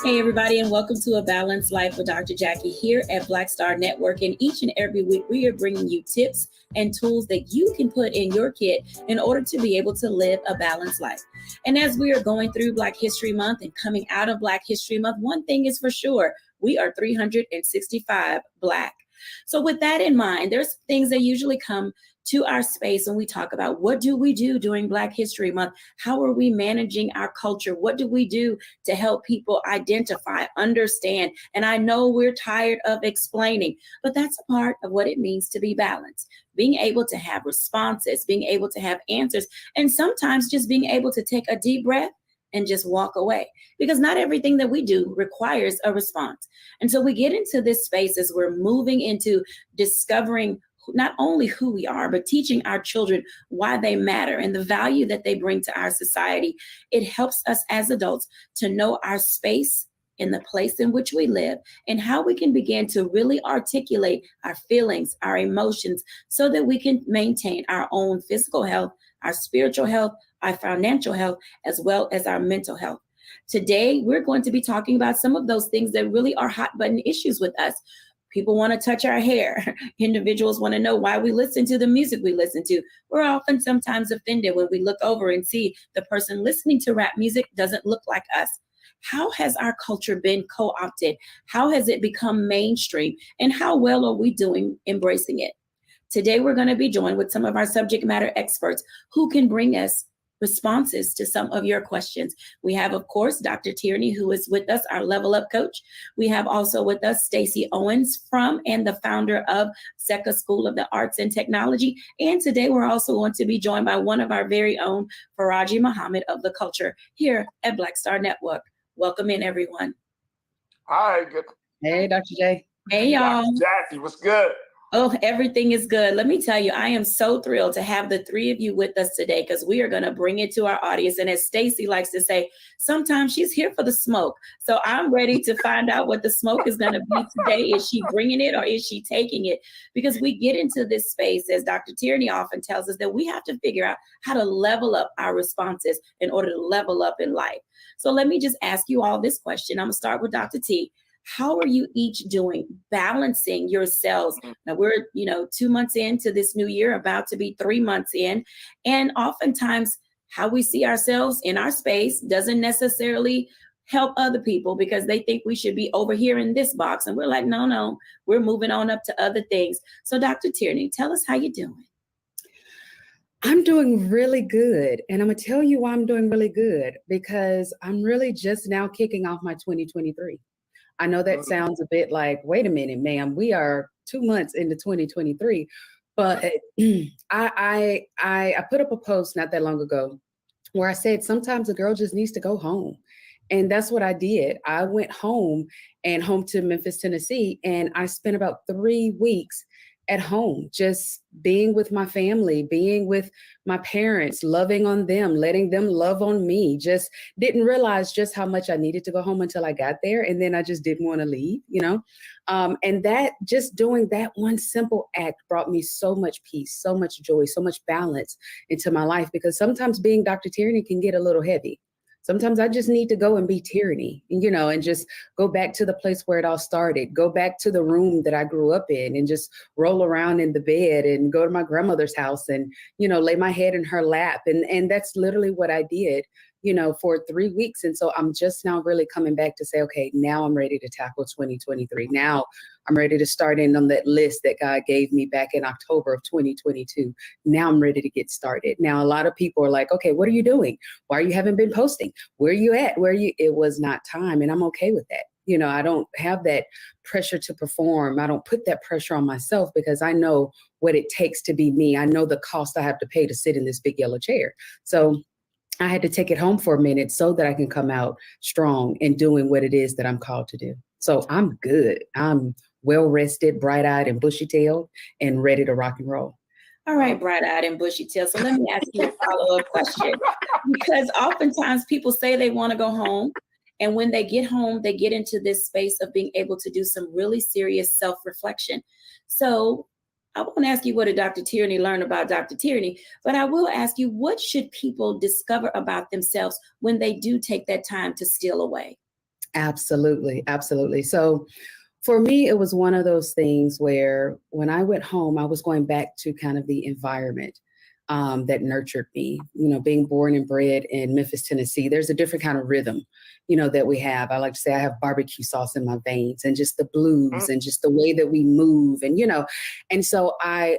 Hey, everybody, and welcome to A Balanced Life with Dr. Jacquie here at Black Star Network. And each and every week, we are bringing you tips and tools that you can put in your kit in order to be able to live a balanced life. And as we are going through Black History Month and coming out of Black History Month, one thing is for sure, we are 365 Black. So with that in mind, there's things that usually come to our space when we talk about what do we do during Black History Month? How are we managing our culture? What do we do to help people identify, understand? And I know we're tired of explaining, but that's a part of what it means to be balanced. Being able to have responses, being able to have answers, and sometimes just being able to take a deep breath and just walk away, because not everything that we do requires a response. And so we get into this space as we're moving into discovering not only who we are, but teaching our children why they matter and the value that they bring to our society. It helps us as adults to know our space in the place in which we live and how we can begin to really articulate our feelings, our emotions, so that we can maintain our own physical health, our spiritual health, our financial health, as well as our mental health. Today, we're going to be talking about some of those things that really are hot button issues with us. People want to touch our hair. Individuals want to know why we listen to the music we listen to. We're often sometimes offended when we look over and see the person listening to rap music doesn't look like us. How has our culture been co-opted? How has it become mainstream? And how well are we doing embracing it? Today, we're going to be joined with some of our subject matter experts who can bring us responses to some of your questions. We have, of course, Dr. Tierney, who is with us, our Level Up coach. We have also with us Stacey Owens from and the founder of SECA School of the Arts and Technology. And today we're also going to be joined by one of our very own, Faraji Muhammad of the Culture here at Black Star Network. Welcome in, everyone. Hi. Good. Hey, Dr. J. Hey, y'all. Jackie, what's good? Oh, everything is good. Let me tell you, I am so thrilled to have the three of you with us today because we are going to bring it to our audience. And as Stacey likes to say, sometimes she's here for the smoke. So I'm ready to find out what the smoke is going to be today. Is she bringing it or is she taking it? Because we get into this space, as Dr. Tierney often tells us, that we have to figure out how to level up our responses in order to level up in life. So let me just ask you all this question. I'm going to start with Dr. T. How are you each doing balancing yourselves? Now we're, 2 months into this new year, about to be 3 months in. And oftentimes how we see ourselves in our space doesn't necessarily help other people because they think we should be over here in this box. And we're like, no, we're moving on up to other things. So Dr. Tierney, tell us how you're doing. I'm doing really good. And I'm going to tell you why I'm doing really good, because I'm really just now kicking off my 2023. I know that sounds a bit like, wait a minute, ma'am, we are 2 months into 2023. But I put up a post not that long ago where I said, sometimes a girl just needs to go home. And that's what I did. I went home to Memphis, Tennessee, and I spent about 3 weeks at home, just being with my family, being with my parents, loving on them, letting them love on me. Just didn't realize just how much I needed to go home until I got there. And then I just didn't want to leave, and that just doing that one simple act brought me so much peace, so much joy, so much balance into my life, because sometimes being Dr. Tierney can get a little heavy. Sometimes I just need to go and be Tierney, and just go back to the place where it all started, go back to the room that I grew up in and just roll around in the bed and go to my grandmother's house and, lay my head in her lap. And that's literally what I did, for 3 weeks. And so I'm just now really coming back to say, okay, now I'm ready to tackle 2023. Now I'm ready to start in on that list that God gave me back in October of 2022. Now I'm ready to get started. Now, a lot of people are like, okay, what are you doing? Why you haven't been posting? Where are you at? It was not time. And I'm okay with that. I don't have that pressure to perform. I don't put that pressure on myself because I know what it takes to be me. I know the cost I have to pay to sit in this big yellow chair. So I had to take it home for a minute so that I can come out strong and doing what it is that I'm called to do. So I'm good. I'm well rested, bright-eyed and bushy-tailed and ready to rock and roll. All right, bright-eyed and bushy-tailed. So let me ask you a follow-up question, because oftentimes people say they want to go home. And when they get home, they get into this space of being able to do some really serious self-reflection. So I won't ask you what did Dr. Tierney learn about Dr. Tierney, but I will ask you, what should people discover about themselves when they do take that time to steal away? Absolutely. Absolutely. So for me, it was one of those things where when I went home, I was going back to kind of the environment that nurtured me, being born and bred in Memphis, Tennessee. There's a different kind of rhythm, that we have. I like to say I have barbecue sauce in my veins, and just the blues and just the way that we move and, and so I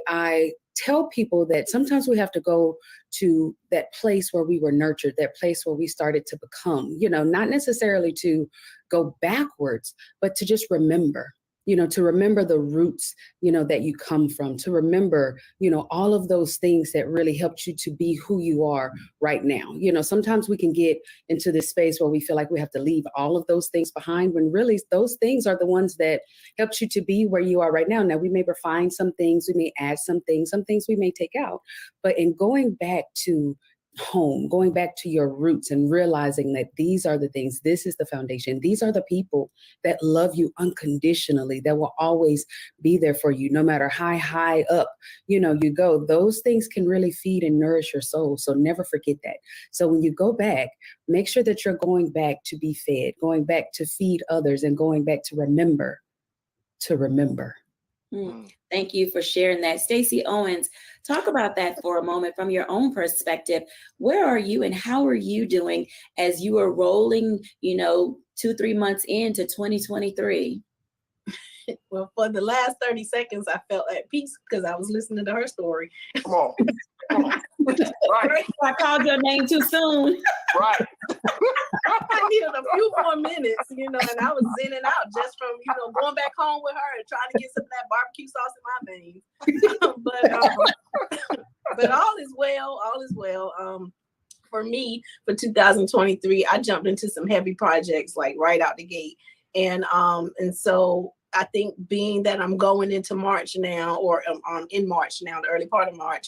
tell people that sometimes we have to go to that place where we were nurtured, that place where we started to become, not necessarily to go backwards, but to just remember. To remember the roots, that you come from, to remember, all of those things that really helped you to be who you are right now. Sometimes we can get into this space where we feel like we have to leave all of those things behind, when really those things are the ones that helped you to be where you are right now. Now, we may refine some things, we may add some things we may take out, but in going back to home, going back to your roots and realizing that these are the things, this is the foundation, these are the people that love you unconditionally, that will always be there for you no matter how high up you go. Those things can really feed and nourish your soul, so never forget that. So when you go back, make sure that you're going back to be fed, going back to feed others, and going back to remember. Thank you for sharing that. Stacey Owens, talk about that for a moment from your own perspective. Where are you and how are you doing as you are rolling, 2-3 months into 2023? Well, for the last 30 seconds, I felt at peace because I was listening to her story. Come on. Right. I called your name too soon. Right. I needed a few more minutes, and I was zenning out just from, going back home with her and trying to get some of that barbecue sauce in my veins. But all is well. All is well. For me, for 2023, I jumped into some heavy projects like right out the gate, and so I think being that I'm going into March now, or in March now, the early part of March,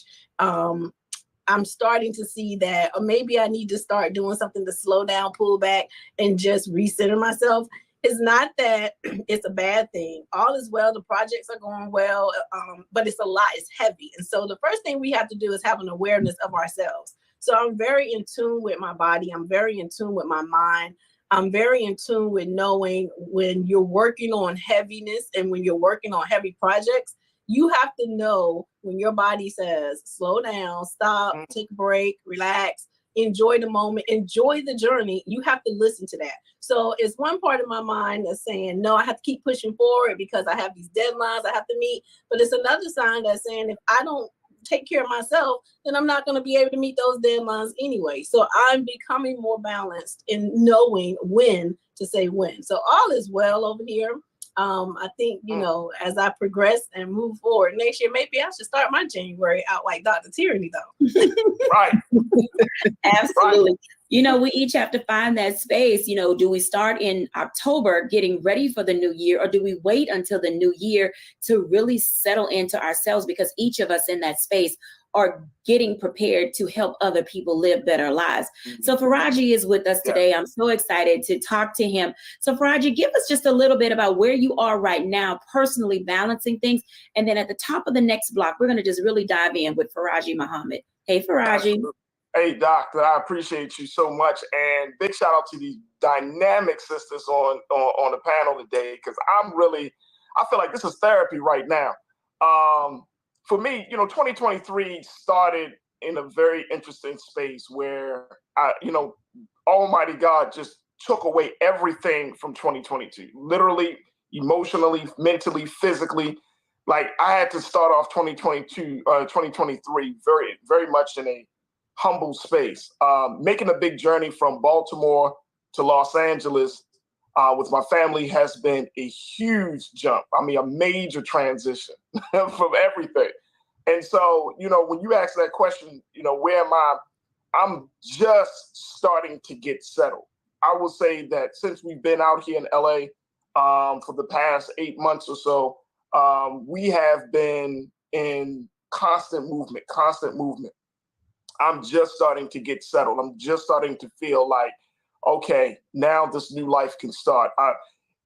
I'm starting to see that maybe I need to start doing something to slow down, pull back, and just recenter myself. It's not that it's a bad thing. All is well. The projects are going well, but it's a lot. It's heavy. And so the first thing we have to do is have an awareness of ourselves. So I'm very in tune with my body. I'm very in tune with my mind. I'm very in tune with knowing when you're working on heaviness and when you're working on heavy projects, you have to know when your body says, slow down, stop, take a break, relax, enjoy the moment, enjoy the journey. You have to listen to that. So it's one part of my mind that's saying, no, I have to keep pushing forward because I have these deadlines I have to meet. But it's another sign that's saying, if I don't take care of myself, then I'm not going to be able to meet those deadlines anyway. So I'm becoming more balanced in knowing when to say when. So all is well over here. I think, as I progress and move forward next year, maybe I should start my January out like Dr. Tyranny, though. Right. Absolutely. We each have to find that space. Do we start in October getting ready for the new year, or do we wait until the new year to really settle into ourselves? Because each of us in that space are getting prepared to help other people live better lives. So Faraji is with us today. I'm so excited to talk to him. So Faraji, give us just a little bit about where you are right now, personally balancing things. And then at the top of the next block, we're going to just really dive in with Faraji Muhammad. Hey, Faraji. Absolutely. Hey, Doctor, I appreciate you so much. And big shout out to these dynamic sisters on the panel today, because I feel like this is therapy right now. For me, 2023 started in a very interesting space where, Almighty God just took away everything from 2022, literally, emotionally, mentally, physically. Like, I had to start off 2023 very, very much in a humble space, making a big journey from Baltimore to Los Angeles with my family has been a huge jump. I mean, a major transition from everything. And so, when you ask that question, where am I? I'm just starting to get settled. I will say that since we've been out here in LA for the past 8 months or so, we have been in constant movement. I'm just starting to get settled. I'm just starting to feel like, okay, now this new life can start.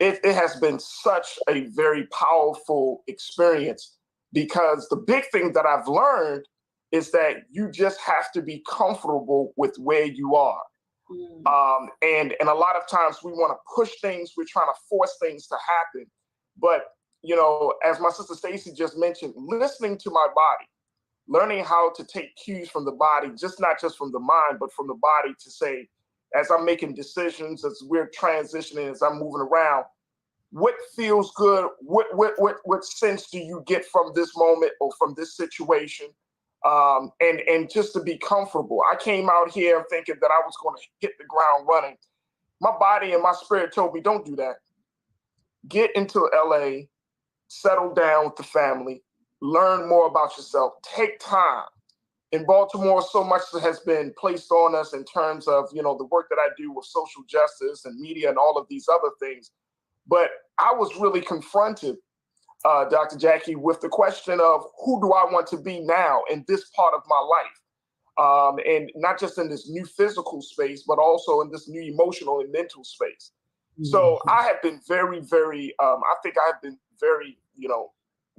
It has been such a very powerful experience, because the big thing that I've learned is that you just have to be comfortable with where you are. And a lot of times we want to push things, we're trying to force things to happen. But, as my sister Stacey just mentioned, listening to my body, learning how to take cues from the body, not just from the mind, but from the body, to say, as I'm making decisions, as we're transitioning, as I'm moving around, what feels good? What sense do you get from this moment or from this situation? And just to be comfortable. I came out here thinking that I was going to hit the ground running. My body and my spirit told me, don't do that. Get into LA, settle down with the family, learn more about yourself, take time. In Baltimore, so much has been placed on us in terms of, the work that I do with social justice and media and all of these other things. But I was really confronted, Dr. Jacquie, with the question of who do I want to be now in this part of my life? And not just in this new physical space, but also in this new emotional and mental space. So I have been very, very, I think I've been very,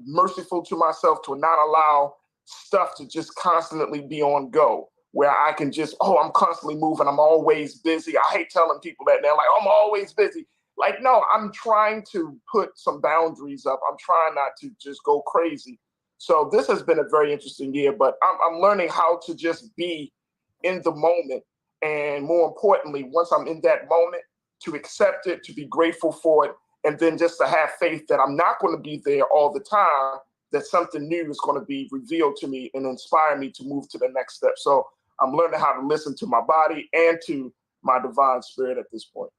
merciful to myself to not allow stuff to just constantly be on go, where I can just, I'm constantly moving. I'm always busy. I hate telling people that now, like, I'm always busy. Like, no, I'm trying to put some boundaries up. I'm trying not to just go crazy. So this has been a very interesting year, but I'm learning how to just be in the moment. And more importantly, once I'm in that moment, to accept it, to be grateful for it, and then just to have faith that I'm not going to be there all the time, that something new is going to be revealed to me and inspire me to move to the next step. So I'm learning how to listen to my body and to my divine spirit at this point.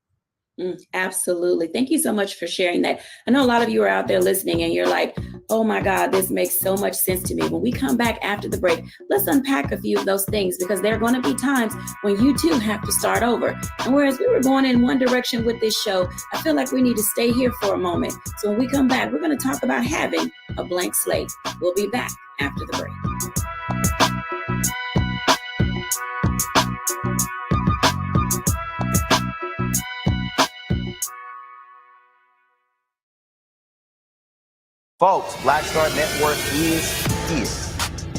Absolutely. Thank you so much for sharing that. I know a lot of you are out there listening and you're like, oh my God, this makes so much sense to me. When we come back after the break, let's unpack a few of those things, because there are going to be times when you too have to start over. And whereas we were going in one direction with this show, I feel like we need to stay here for a moment. So when we come back, we're going to talk about having a blank slate. We'll be back after the break. Folks, Black Star Network is here.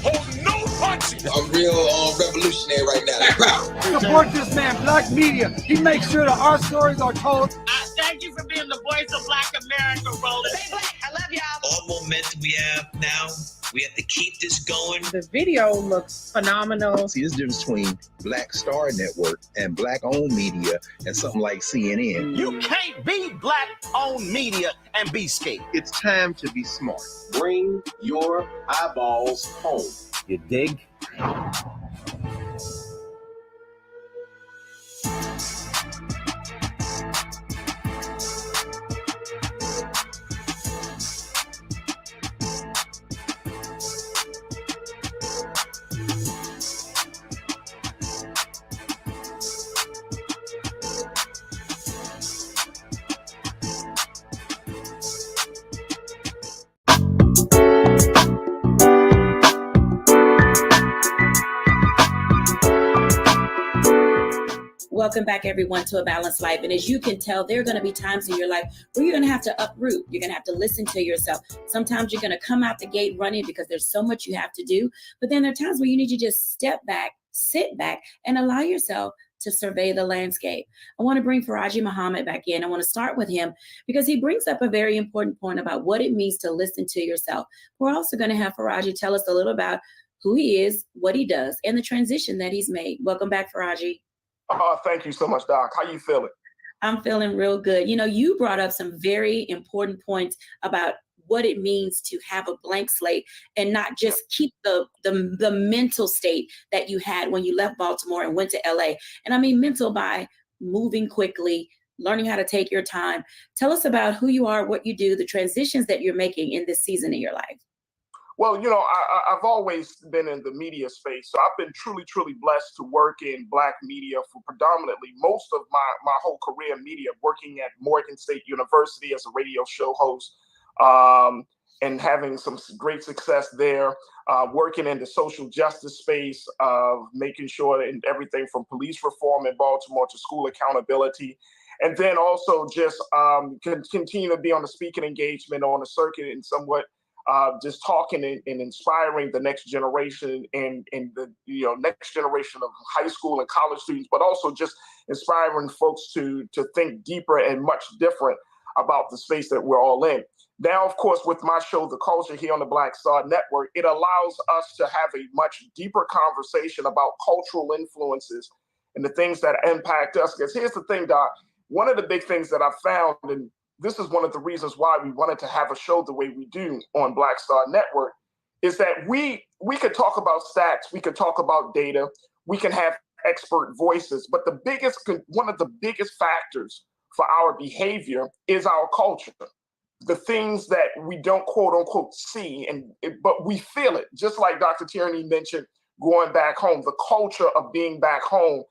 Hold no punches. I'm real revolutionary right now. Support this man, Black Media. He makes sure that our stories are told. Thank you for being the voice of Black America, Roland. Stay black. I love y'all. All momentum we have now, we have to keep this going. The video looks phenomenal. See, this difference between Black Star Network and Black-owned media and something like CNN. You can't be Black-owned media and be scared. It's time to be smart. Bring your eyeballs home. You dig? Welcome back, everyone, to A Balanced Life. And as you can tell, there are going to be times in your life where you're going to have to uproot. You're going to have to listen to yourself. Sometimes you're going to come out the gate running because there's so much you have to do. But then there are times where you need to just step back, sit back, and allow yourself to survey the landscape. I want to bring Faraji Muhammad back in. I want to start with him because he brings up a very important point about what it means to listen to yourself. We're also going to have Faraji tell us a little about who he is, what he does, and the transition that he's made. Welcome back, Faraji. Thank you so much, Doc. How you feeling? I'm feeling real good. You know, you brought up some very important points about what it means to have a blank slate and not just keep the mental state that you had when you left Baltimore and went to LA. And I mean mental by moving quickly, learning how to take your time. Tell us about who you are, what you do, the transitions that you're making in this season in your life. Well, I've always been in the media space, so I've been truly, truly blessed to work in Black media for predominantly most of my whole career in media, working at Morgan State University as a radio show host, and having some great success there, working in the social justice space of making sure that everything from police reform in Baltimore to school accountability. And then also just continue to be on the speaking engagement on the circuit and somewhat just talking and inspiring the next generation and the next generation of high school and college students, but also just inspiring folks to think deeper and much different about the space that we're all in. Now, of course, with my show, The Culture, here on the Black Star Network, it allows us to have a much deeper conversation about cultural influences and the things that impact us. Because here's the thing, Doc, one of the big things that I found, and this is one of the reasons why we wanted to have a show the way we do on Black Star Network, is that we could talk about stats, we could talk about data, we can have expert voices, but one of the biggest factors for our behavior is our culture. The things that we don't quote unquote see, but we feel it. Just like Dr. Tierney mentioned, going back home, the culture of being back home,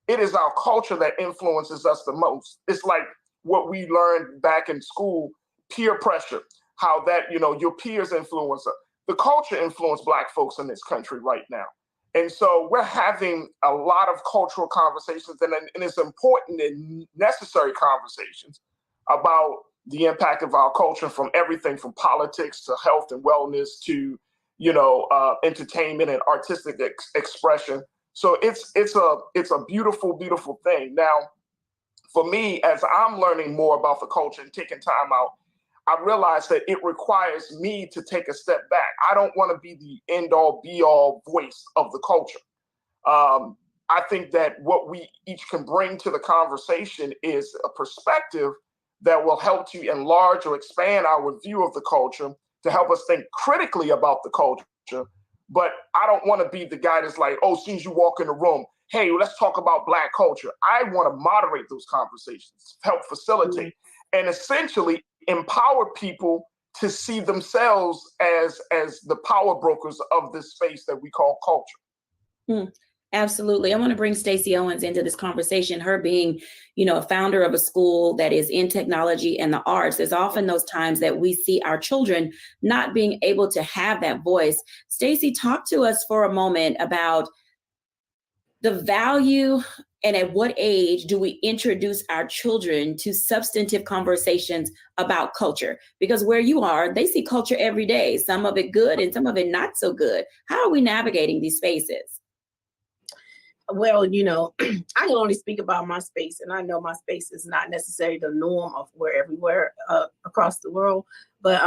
it is our culture that influences us the most. It's like what we learned back in school, peer pressure, how that, your peers influence us. The culture influences Black folks in this country right now. And so we're having a lot of cultural conversations, and it's important and necessary conversations about the impact of our culture, from everything from politics to health and wellness to, entertainment and artistic expression. So it's a beautiful, beautiful thing. Now, for me, as I'm learning more about the culture and taking time out, I realize that it requires me to take a step back. I don't want to be the end-all, be-all voice of the culture. I think that what we each can bring to the conversation is a perspective that will help to enlarge or expand our view of the culture, to help us think critically about the culture. But I don't want to be the guy that's like, oh, as soon as you walk in the room, hey, let's talk about Black culture. I want to moderate those conversations, help facilitate, and essentially empower people to see themselves as the power brokers of this space that we call culture. Absolutely. I want to bring Stacey Owens into this conversation. Her being, a founder of a school that is in technology and the arts, there's often those times that we see our children not being able to have that voice. Stacey, talk to us for a moment about the value and at what age do we introduce our children to substantive conversations about culture? Because where you are, they see culture every day, some of it good and some of it not so good. How are we navigating these spaces? Well, I can only speak about my space, and I know my space is not necessarily the norm of everywhere across the world, but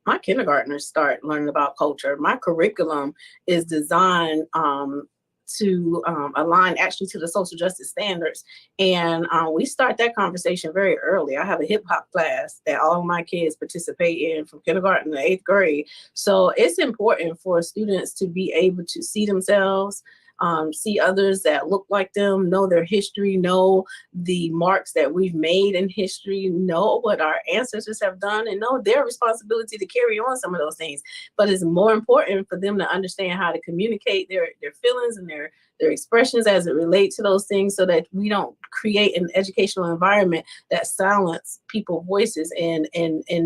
my kindergartners start learning about culture. My curriculum is designed to align actually to the social justice standards. And we start that conversation very early. I have a hip hop class that all of my kids participate in from kindergarten to 8th grade. So it's important for students to be able to see themselves, see others that look like them, know their history, know the marks that we've made in history, know what our ancestors have done, and know their responsibility to carry on some of those things. But it's more important for them to understand how to communicate their feelings and their expressions as it relates to those things, so that we don't create an educational environment that silence people's voices and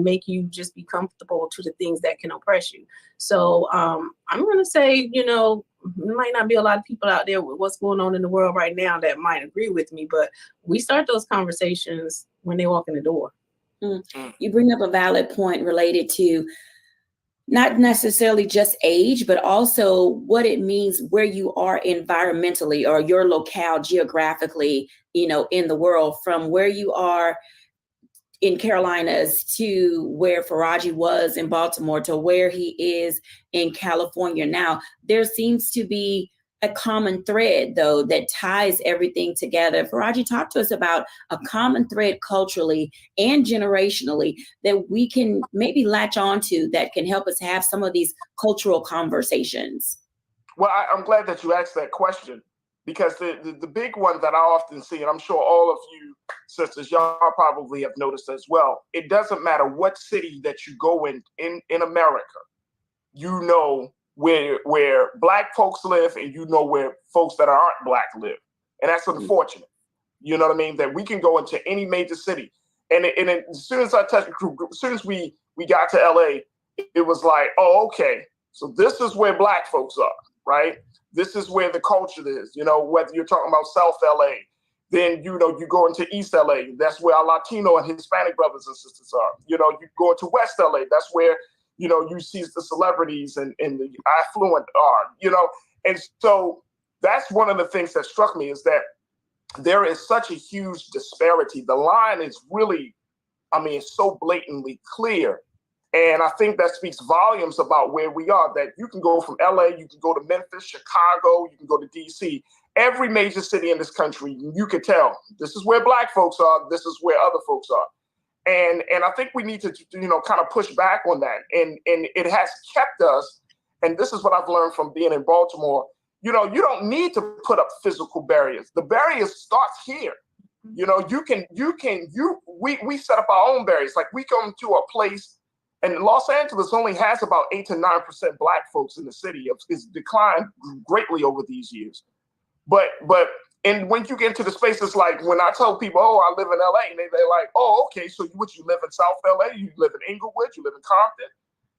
make you just be comfortable to the things that can oppress you. So I'm going to say, there might not be a lot of people out there with what's going on in the world right now that might agree with me, but we start those conversations when they walk in the door. You bring up a valid point related to not necessarily just age, but also what it means where you are environmentally or your locale geographically, in the world, from where you are in Carolinas to where Faraji was in Baltimore to where he is in California now. There seems to be a common thread, though, that ties everything together. Faraji, talk to us about a common thread culturally and generationally that we can maybe latch onto that can help us have some of these cultural conversations. Well, I'm glad that you asked that question, because the big one that I often see, and I'm sure all of you sisters, y'all probably have noticed as well, it doesn't matter what city that you go in America, where Black folks live, and where folks that aren't Black live. And that's unfortunate. You know what I mean? That we can go into any major city. And as soon as as soon as we got to LA, it was like, oh, okay, so this is where Black folks are, right? This is where the culture is, whether you're talking about South LA, then, you go into East LA, that's where our Latino and Hispanic brothers and sisters are. You go into West LA, that's where, you see the celebrities and the affluent are, And so that's one of the things that struck me, is that there is such a huge disparity. The line is really, it's so blatantly clear. And I think that speaks volumes about where we are, that you can go from LA, you can go to Memphis, Chicago, you can go to DC, every major city in this country, you can tell this is where Black folks are, this is where other folks are. And I think we need to, kind of push back on that. And it has kept us, and this is what I've learned from being in Baltimore, you don't need to put up physical barriers. The barriers starts here. We set up our own barriers. Like we come to a place, and Los Angeles only has about 8 to 9% Black folks in the city. It's declined greatly over these years. And when you get into the spaces, like when I tell people, oh, I live in LA, and they're like, oh, okay, so you live in South LA, you live in Inglewood, you live in Compton.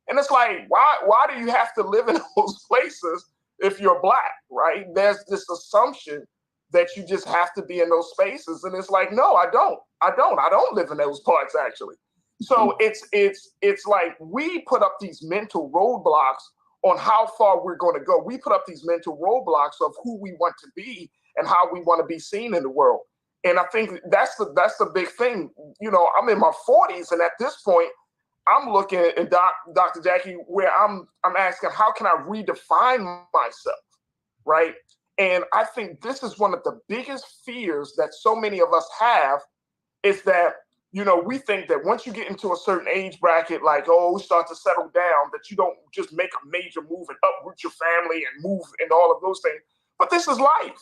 And it's like, why do you have to live in those places if you're Black, right? There's this assumption that you just have to be in those spaces. And it's like, no, I don't live in those parts, actually. So it's like we put up these mental roadblocks on how far we're going to go. We put up these mental roadblocks of who we want to be and how we want to be seen in the world. And I think that's the big thing. I'm in my 40s, and at this point, I'm looking at Dr. Jacquie, where I'm asking, how can I redefine myself, right? And I think this is one of the biggest fears that so many of us have, is that, we think that once you get into a certain age bracket, like, start to settle down, that you don't just make a major move and uproot your family and move and all of those things. But this is life.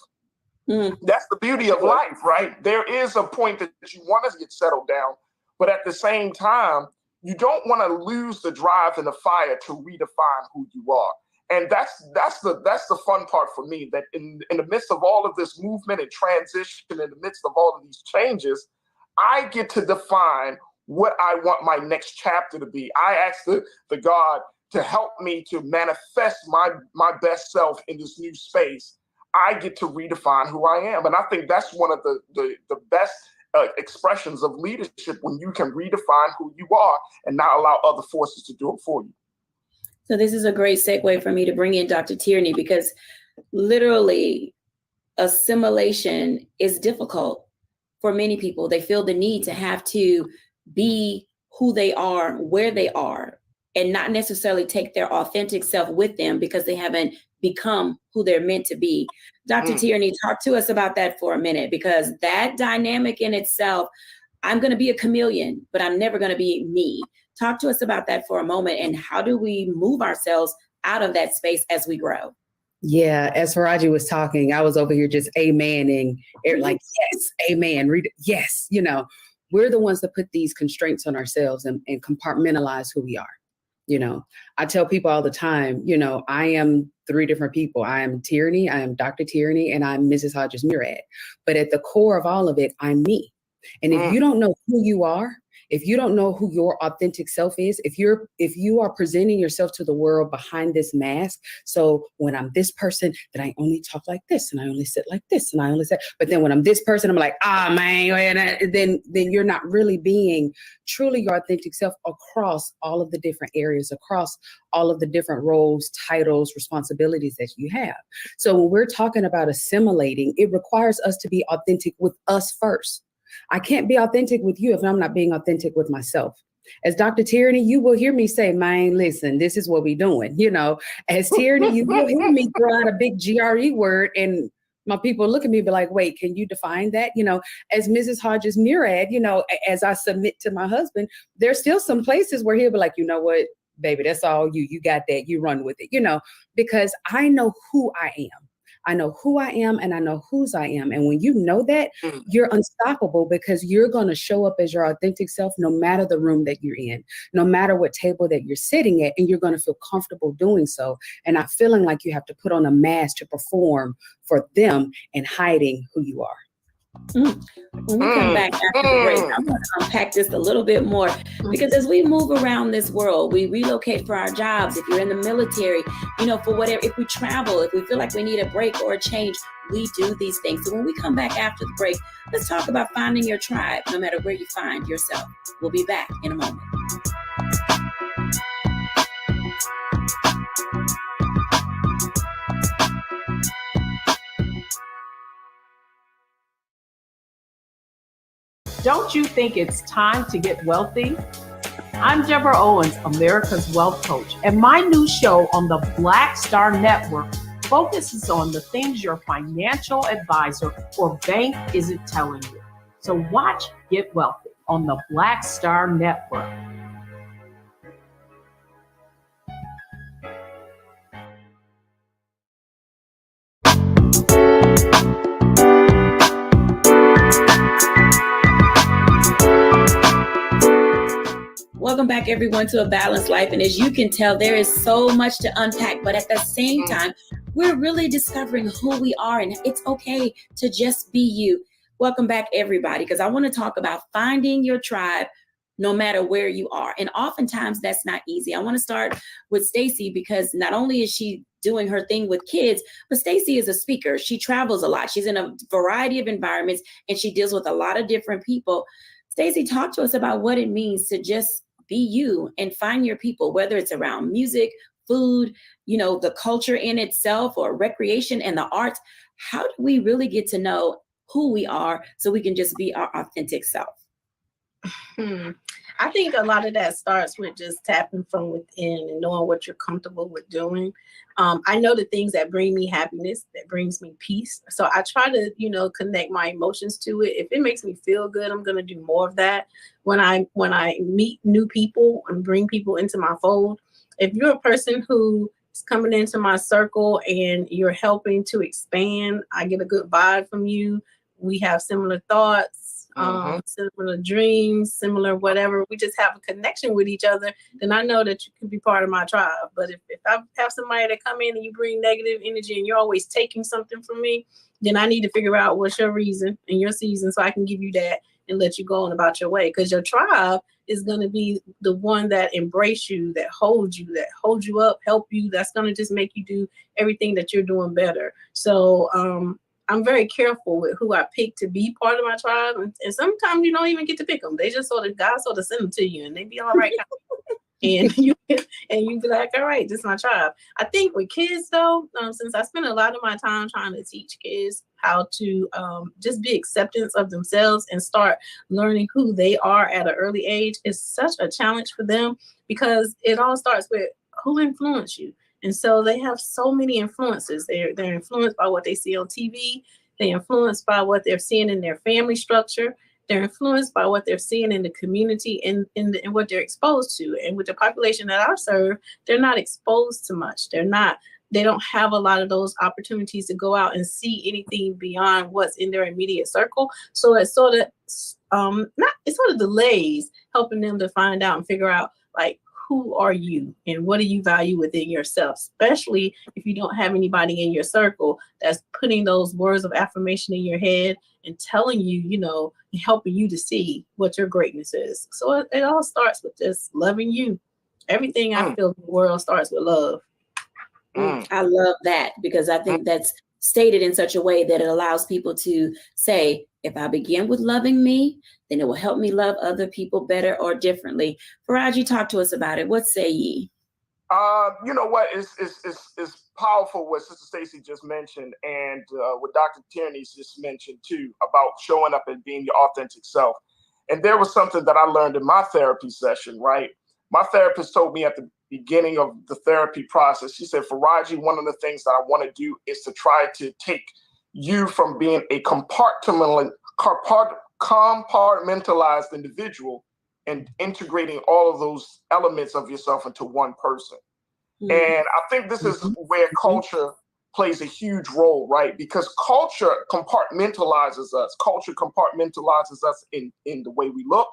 That's the beauty of life, right? There is a point that you want to get settled down, but at the same time, you don't want to lose the drive and the fire to redefine who you are. And that's the fun part for me, that in the midst of all of this movement and transition, in the midst of all of these changes, I get to define what I want my next chapter to be. I ask the God to help me to manifest my best self in this new space. I get to redefine who I am. And I think that's one of the best expressions of leadership, when you can redefine who you are and not allow other forces to do it for you. So this is a great segue for me to bring in Dr. Tierney, because literally assimilation is difficult for many people. They feel the need to have to be who they are, where they are, and not necessarily take their authentic self with them because they haven't become who they're meant to be. Dr. Tierney, talk to us about that for a minute, because that dynamic in itself, I'm going to be a chameleon, but I'm never going to be me. Talk to us about that for a moment, and how do we move ourselves out of that space as we grow? Yeah, as Faraji was talking, I was over here just amening, like, yes, amen, read it, yes. We're the ones that put these constraints on ourselves and compartmentalize who we are. I tell people all the time, I am 3 different people. I am Tierney, I am Dr. Tierney, and I'm Mrs. Hodges-Murad. But at the core of all of it, I'm me. And if you don't know who you are, if you don't know who your authentic self is, if you are presenting yourself to the world behind this mask, so when I'm this person, then I only talk like this, and I only sit like this, and I only say, but then when I'm this person, I'm like, man, then you're not really being truly your authentic self across all of the different areas, across all of the different roles, titles, responsibilities that you have. So when we're talking about assimilating, it requires us to be authentic with us first. I can't be authentic with you if I'm not being authentic with myself. As Dr. Tierney, you will hear me say, man, listen, this is what we doing. As Tierney, you will hear me throw out a big GRE word, and my people look at me and be like, wait, can you define that? As Mrs. Hodges-Murad, as I submit to my husband, there's still some places where he'll be like, you know what, baby, that's all you. You got that. You run with it, because I know who I am. I know who I am, and I know whose I am. And when you know that, you're unstoppable, because you're going to show up as your authentic self, no matter the room that you're in, no matter what table that you're sitting at, and you're going to feel comfortable doing so, and not feeling like you have to put on a mask to perform for them and hiding who you are. When we come back after the break, I'm going to unpack this a little bit more, because as we move around this world, we relocate for our jobs. If you're in the military, for whatever, if we travel, if we feel like we need a break or a change, we do these things. So when we come back after the break, let's talk about finding your tribe, no matter where you find yourself. We'll be back in a moment. Don't you think it's time to get wealthy? I'm Deborah Owens, America's Wealth Coach, and my new show on the Black Star Network focuses on the things your financial advisor or bank isn't telling you. So watch Get Wealthy. on the Black Star Network. Welcome back, everyone, to A Balanced Life. And as you can tell, there is so much to unpack, but at the same time, we're really discovering who we are, and it's okay to just be you. Welcome back, everybody, because I want to talk about finding your tribe no matter where you are. And oftentimes that's not easy. I want to start with Stacey, because not only is she doing her thing with kids, but Stacey is a speaker. She travels a lot. She's in a variety of environments, and she deals with a lot of different people. Stacey, talk to us about what it means to just be you and find your people, whether it's around music, food, the culture in itself, or recreation and the arts. How do we really get to know who we are so we can just be our authentic self? I think a lot of that starts with just tapping from within and knowing what you're comfortable with doing. I know the things that bring me happiness, that brings me peace. So I try to, connect my emotions to it. If it makes me feel good, I'm going to do more of that. When I meet new people and bring people into my fold, if you're a person who is coming into my circle and you're helping to expand, I get a good vibe from you. We have similar thoughts. Similar dreams, similar whatever. We just have a connection with each other. Then I know that you can be part of my tribe. But if I have somebody that come in and you bring negative energy and you're always taking something from me, then I need to figure out what's your reason and your season so I can give you that and let you go on about your way. Because your tribe is going to be the one that embrace you, that holds you up, help you. That's going to just make you do everything that you're doing better. So, I'm very careful with who I pick to be part of my tribe. And sometimes you don't even get to pick them. They just God sort of send them to you and they be all right. and you be like, all right, this is my tribe. I think with kids though, since I spend a lot of my time trying to teach kids how to just be acceptance of themselves and start learning who they are at an early age, is such a challenge for them, because it all starts with who influenced you. And so they have so many influences. They're influenced by what they see on TV. They're influenced by what they're seeing in their family structure. They're influenced by what they're seeing in the community and what they're exposed to. And with the population that I serve, they're not exposed to much. They don't have a lot of those opportunities to go out and see anything beyond what's in their immediate circle. So it sort of delays helping them to find out and figure out, like, who are you and what do you value within yourself, especially if you don't have anybody in your circle that's putting those words of affirmation in your head and telling you, helping you to see what your greatness is. So it all starts with just loving you. Everything I feel in the world starts with love. I love that, because I think that's stated in such a way that it allows people to say, if I begin with loving me, then it will help me love other people better or differently. Faraji, talk to us about it. What say ye? You know what? It's powerful what Sister Stacey just mentioned, and what Dr. Tierney's just mentioned too, about showing up and being your authentic self. And there was something that I learned in my therapy session, right? My therapist told me at the beginning of the therapy process, she said, Faraji, one of the things that I want to do is to try to take you from being a compartmentalized individual and integrating all of those elements of yourself into one person. And I think this is where culture plays a huge role, right? Because culture compartmentalizes us. Culture compartmentalizes us in the way we look.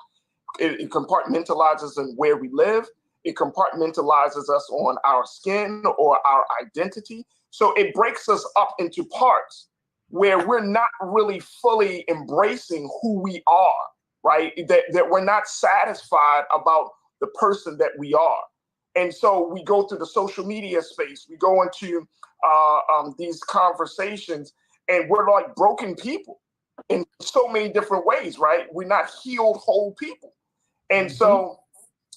It compartmentalizes in where we live. It compartmentalizes us on our skin or our identity. So it breaks us up into parts where we're not really fully embracing who we are, right? That we're not satisfied about the person that we are. And so we go through the social media space, we go into these conversations, and we're like broken people in so many different ways, right? We're not healed, whole people. And so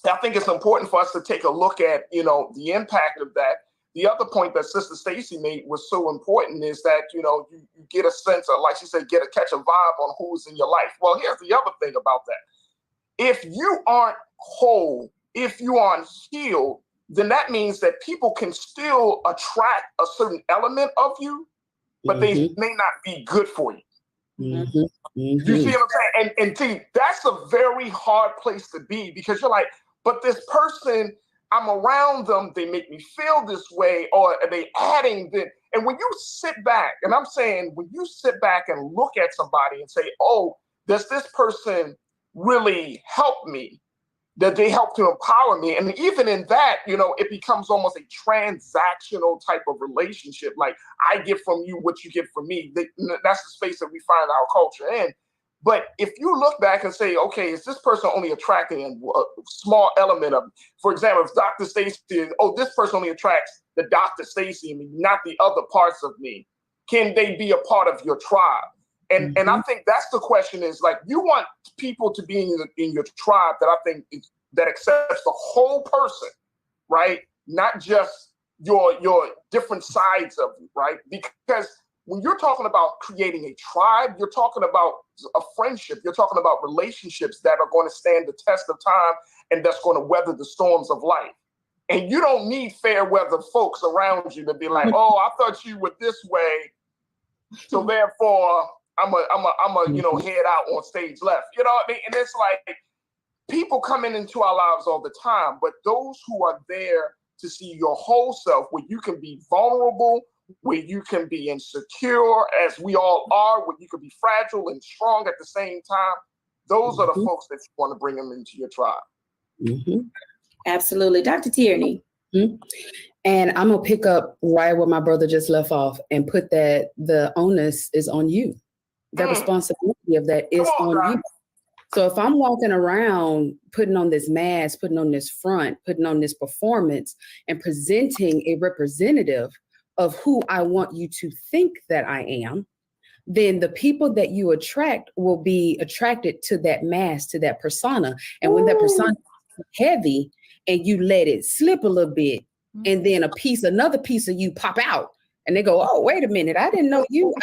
I think it's important for us to take a look at, the impact of that. The other point that Sister Stacey made was so important is that, you get a sense of, like she said, catch a vibe on who's in your life. Well, here's the other thing about that. If you aren't whole, if you aren't healed, then that means that people can still attract a certain element of you, but they may not be good for you. Mm-hmm. Mm-hmm. You see what I'm saying? And see, that's a very hard place to be, because you're like, but this person, I'm around them, they make me feel this way, or are they adding this? And when you sit back, and I'm saying, when you sit back and look at somebody and say, oh, does this person really help me? That they help to empower me? And even in that, it becomes almost a transactional type of relationship. Like, I get from you what you get from me. That's the space that we find our culture in. But if you look back and say, okay, is this person only attracting a small element of, for example, if Dr. Stacy, this person only attracts the Dr. Stacy in me, not the other parts of me. Can they be a part of your tribe? And I think that's the question, is like, you want people to be in your tribe that I think that accepts the whole person, right? Not just your different sides of you, right? Because when you're talking about creating a tribe, you're talking about a friendship. You're talking about relationships that are going to stand the test of time and that's going to weather the storms of life. And you don't need fair weather folks around you to be like, oh, I thought you were this way, so therefore I'm a head out on stage left. You know what I mean? And it's like, people coming into our lives all the time, but those who are there to see your whole self, where you can be vulnerable, where you can be insecure, as we all are, where you can be fragile and strong at the same time, those are the folks that you want to bring them into your tribe. Mm-hmm. Absolutely. Dr. Tierney. Mm-hmm. And I'm going to pick up right where my brother just left off and put that the onus is on you. The responsibility of that is on you. So if I'm walking around putting on this mask, putting on this front, putting on this performance, and presenting a representative of who I want you to think that I am, then the people that you attract will be attracted to that mask, to that persona. And when that persona is heavy and you let it slip a little bit, and then another piece of you pop out, and they go, oh, wait a minute, I didn't know you.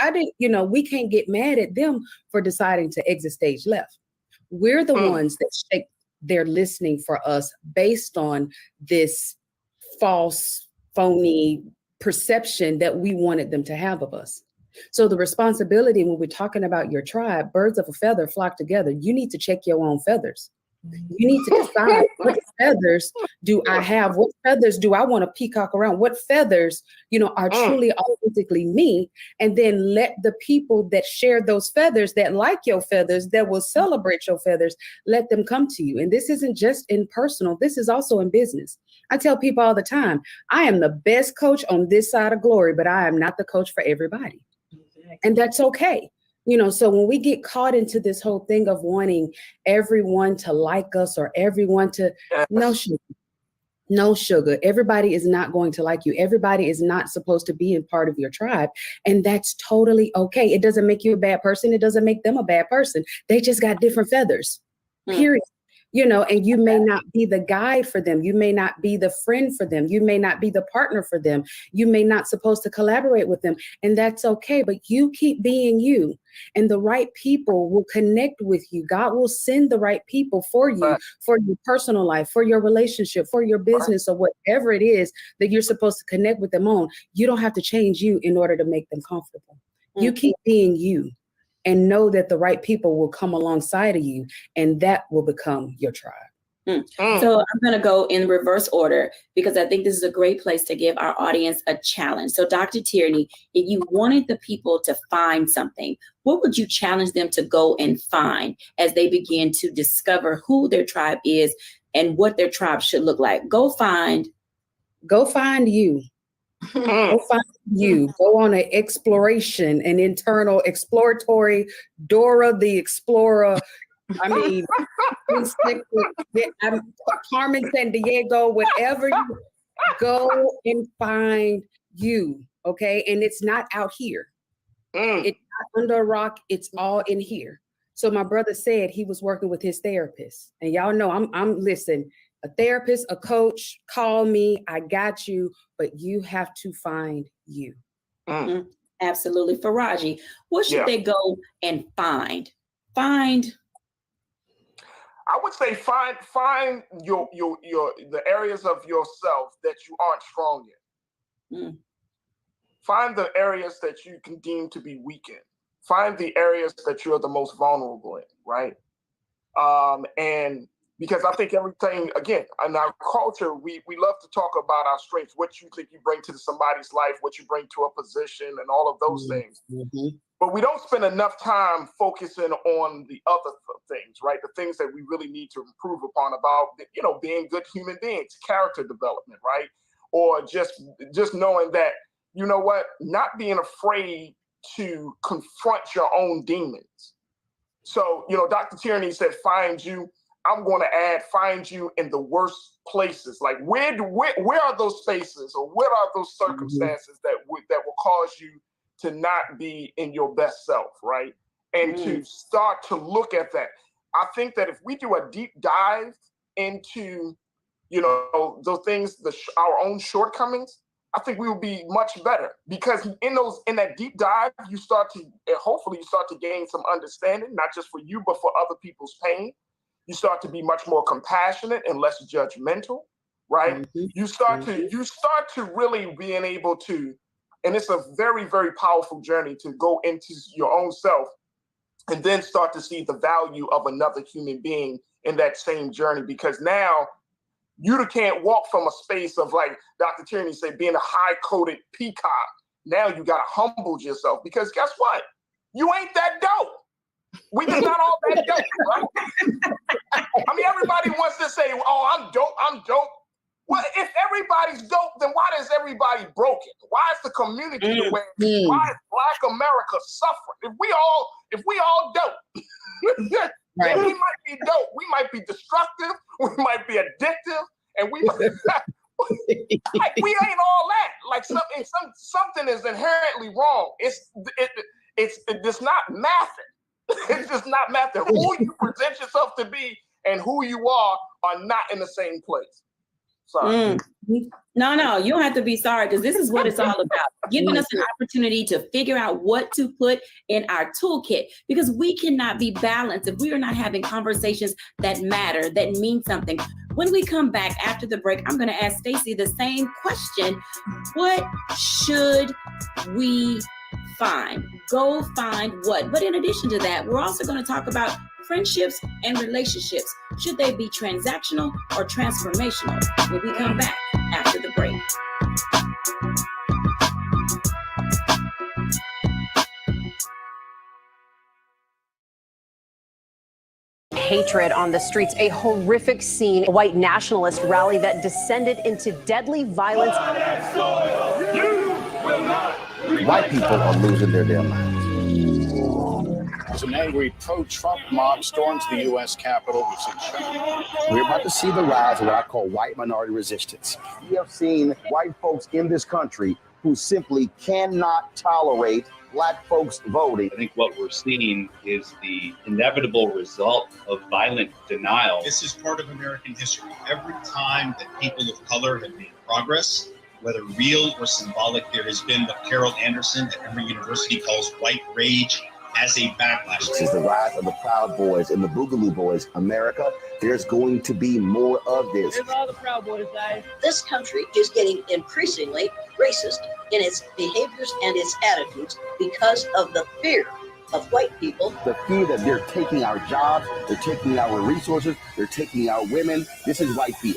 We can't get mad at them for deciding to exit stage left. We're the ones that they're listening for us based on this false, phony perception that we wanted them to have of us. So the responsibility, when we're talking about your tribe, birds of a feather flock together. You need to check your own feathers. You need to decide, what feathers do I have? What feathers do I want to peacock around? What feathers, are truly authentically me? And then let the people that share those feathers, that like your feathers, that will celebrate your feathers, let them come to you. And this isn't just in personal, this is also in business. I tell people all the time, I am the best coach on this side of glory, but I am not the coach for everybody. And that's okay. So when we get caught into this whole thing of wanting everyone to like us or everyone to, no sugar. Everybody is not going to like you. Everybody is not supposed to be in part of your tribe. And that's totally okay. It doesn't make you a bad person. It doesn't make them a bad person. They just got different feathers, period. And you may not be the guide for them. You may not be the friend for them. You may not be the partner for them. You may not supposed to collaborate with them. And that's okay. But you keep being you, and the right people will connect with you. God will send the right people for you, for your personal life, for your relationship, for your business, or whatever it is that you're supposed to connect with them on. You don't have to change you in order to make them comfortable. You keep being you. And know that the right people will come alongside of you, and that will become your tribe. So I'm going to go in reverse order, because I think this is a great place to give our audience a challenge. So Dr. Tierney, if you wanted the people to find something, what would you challenge them to go and find as they begin to discover who their tribe is and what their tribe should look like? Go find you. Go find you. Go on an exploration, an internal exploratory, Dora the Explorer. Carmen Sandiego, whatever you go and find you. Okay. And it's not out here. It's not under a rock. It's all in here. So my brother said he was working with his therapist, and y'all know I'm listen, a therapist, a coach, call me. I got you, but you have to find you. Absolutely. Faraji, what should they go and find? I would say find your the areas of yourself that you aren't strong in. Find the areas that you can deem to be weak in. find the areas that you're the most vulnerable in, right? And because I think everything, again, in our culture, we love to talk about our strengths, what you think you bring to somebody's life, what you bring to a position, and all of those things. But we don't spend enough time focusing on the other things, right? The things that we really need to improve upon about, being good human beings, character development, right? Or just knowing that, you know what, not being afraid to confront your own demons. So, Dr. Tierney said, find you. I'm going to add, find you in the worst places. Like, where are those spaces, or what are those circumstances that will cause you to not be in your best self, right? And to start to look at that. I think that if we do a deep dive into, those things, our own shortcomings, I think we will be much better, because in that deep dive, hopefully you start to gain some understanding, not just for you, but for other people's pain. You start to be much more compassionate and less judgmental, right? You start to really being able to, and it's a very, very powerful journey to go into your own self and then start to see the value of another human being in that same journey, because now you can't walk from a space of, like Dr. Tierney said, being a high-coated peacock. Now you got to humble yourself, because guess what? You ain't that dope. We just not all that dope, right? I mean, everybody wants to say, oh, I'm dope. Well, if everybody's dope, then why is everybody broken? Why is the community the way? Why is Black America suffering? If we all dope, then we might be dope. We might be destructive. We might be addictive, and we like, we ain't all that. Like something is inherently wrong. It's just not mathing. It's just not mathing. Who you present yourself to be and who you are not in the same place. Sorry. No, you don't have to be sorry, because this is what it's all about. Giving us an opportunity to figure out what to put in our toolkit, because we cannot be balanced if we are not having conversations that matter, that mean something. When we come back after the break, I'm going to ask Stacey the same question. What should we find? Go find what? But in addition to that, we're also going to talk about friendships and relationships. Should they be transactional or transformational? When we come back after the break. Hatred on the streets, a horrific scene, a white nationalist rally that descended into deadly violence. White people are losing their damn minds. An angry pro-Trump mob storms the U.S. Capitol. We're about to see the rise of what I call white minority resistance. We have seen white folks in this country who simply cannot tolerate Black folks voting. I think what we're seeing is the inevitable result of violent denial. This is part of American history. Every time that people of color have made progress, whether real or symbolic, there has been what Carol Anderson at Emory University calls white rage as a backlash. This is the rise of the Proud Boys and the Boogaloo Boys. America, there's going to be more of this. There's all the Proud Boys, guys. This country is getting increasingly racist in its behaviors and its attitudes because of the fear of white people. The fear that they're taking our jobs, they're taking our resources, they're taking our women. This is white fear.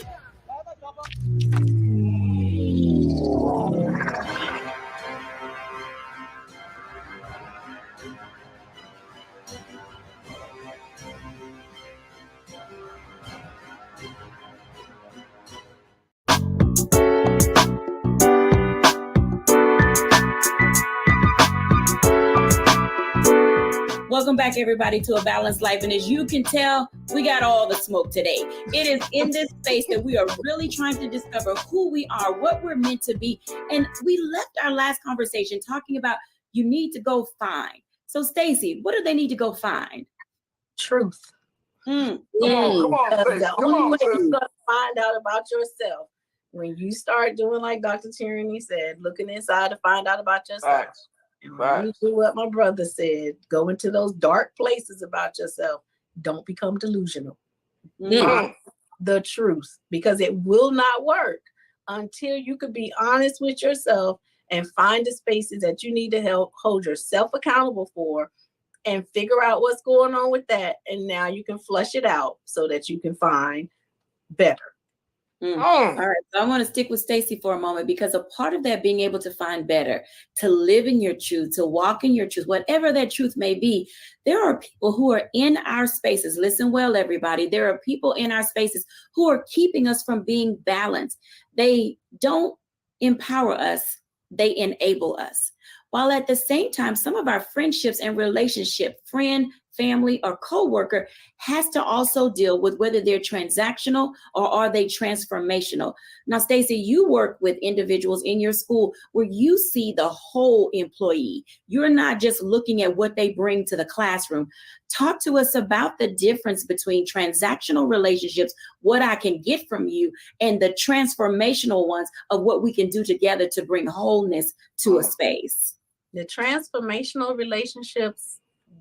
Welcome back, everybody, to A Balanced Life. And as you can tell, we got all the smoke today. It is in this space that we are really trying to discover who we are, what we're meant to be. And we left our last conversation talking about you need to go find. So, Stacey, what do they need to go find? Truth. Come on, Stacey. The only way you're going to find out about yourself when you start doing like Dr. Tierney said, looking inside to find out about yourself. And when you do what my brother said, go into those dark places about yourself. Don't become delusional. The truth, because it will not work until you could be honest with yourself and find the spaces that you need to help hold yourself accountable for, and figure out what's going on with that. And now you can flush it out so that you can find better. All right, so I want to stick with Stacey for a moment, because a part of that being able to find better, to live in your truth, to walk in your truth, whatever that truth may be, there are people who are in our spaces. Listen well, everybody. There are people in our spaces who are keeping us from being balanced. They don't empower us, they enable us. While at the same time, some of our friendships and relationship, friend, family, or coworker, has to also deal with whether they're transactional or are they transformational. Now, Stacey, you work with individuals in your school where you see the whole employee. You're not just looking at what they bring to the classroom. Talk to us about the difference between transactional relationships, what I can get from you, and the transformational ones of what we can do together to bring wholeness to a space. The transformational relationships,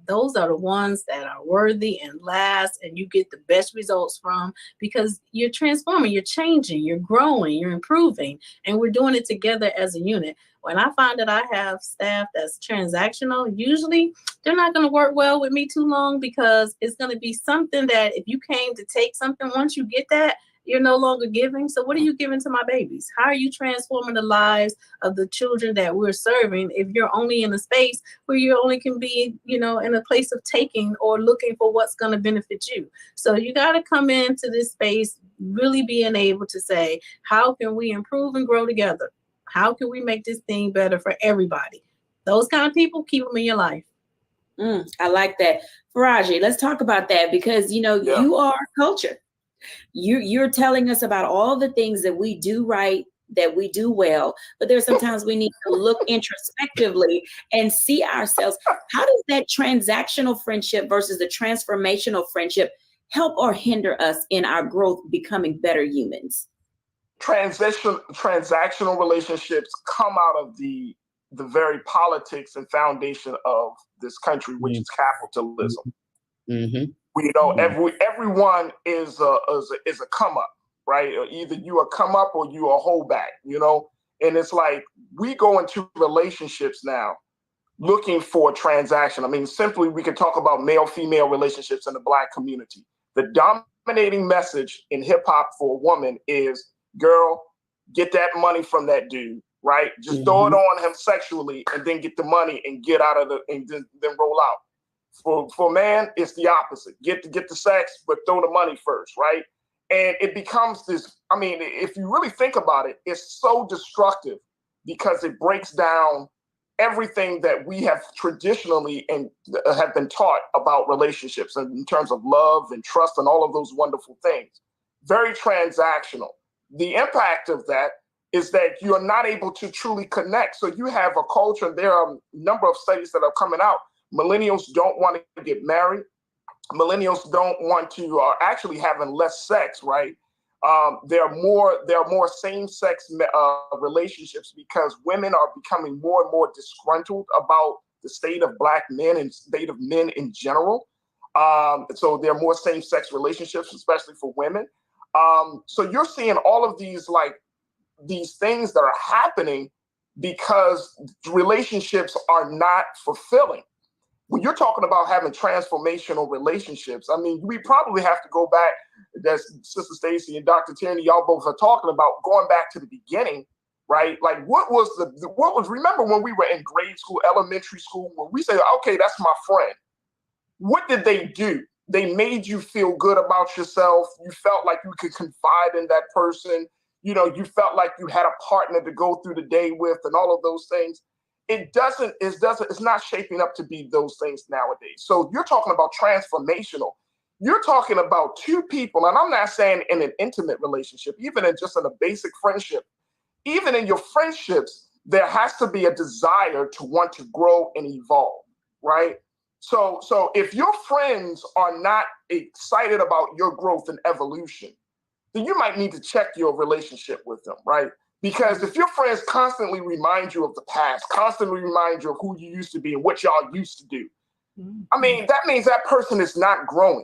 those are the ones that are worthy and last, and you get the best results from, because you're transforming, you're changing, you're growing, you're improving, and we're doing it together as a unit. When I find that I have staff that's transactional, usually they're not going to work well with me too long, because it's going to be something that if you came to take something, once you get that, you're no longer giving. So what are you giving to my babies? How are you transforming the lives of the children that we're serving if you're only in a space where you only can be, in a place of taking or looking for what's going to benefit you? So you got to come into this space really being able to say, how can we improve and grow together? How can we make this thing better for everybody? Those kind of people, keep them in your life. I like that. Faraji, let's talk about that, because, you are culture. You're telling us about all the things that we do right, that we do well, but there's sometimes we need to look introspectively and see ourselves. How does that transactional friendship versus the transformational friendship help or hinder us in our growth, becoming better humans? Transactional relationships come out of the very politics and foundation of this country, which is capitalism. Mm-hmm. Everyone is a come up, right? Either you a come up or you a hold back, and it's like we go into relationships now looking for a transaction. I mean, simply we could talk about male-female relationships in the Black community. The dominating message in hip hop for a woman is, girl, get that money from that dude, right? Just throw it on him sexually and then get the money and get out of and then roll out. For man, it's the opposite. Get the sex, but throw the money first, right? And it becomes this, I mean, if you really think about it, it's so destructive because it breaks down everything that we have traditionally and have been taught about relationships in terms of love and trust and all of those wonderful things. Very transactional. The impact of that is that you are not able to truly connect. So you have a culture, and there are a number of studies that are coming out. Millennials don't want to get married. Millennials don't want to, are actually having less sex, right? There are more same-sex relationships because women are becoming more and more disgruntled about the state of Black men and state of men in general. So there are more same-sex relationships, especially for women. So you're seeing all of these things that are happening because relationships are not fulfilling. When you're talking about having transformational relationships, I mean, we probably have to go back, that's Sister Stacey and Dr. Tierney, y'all both are talking about going back to the beginning, right? Like remember when we were in grade school, elementary school, when we say, okay, that's my friend. What did they do? They made you feel good about yourself. You felt like you could confide in that person. You felt like you had a partner to go through the day with and all of those things. It's not shaping up to be those things nowadays. So you're talking about transformational. You're talking about two people, and I'm not saying in an intimate relationship, even in just in a basic friendship, even in your friendships, there has to be a desire to want to grow and evolve, right? So if your friends are not excited about your growth and evolution, then you might need to check your relationship with them, right? Because if your friends constantly remind you of the past, constantly remind you of who you used to be and what y'all used to do, I mean, that means that person is not growing.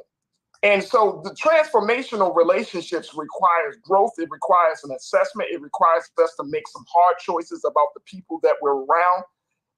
And so the transformational relationships requires growth. It requires an assessment. It requires us to make some hard choices about the people that we're around.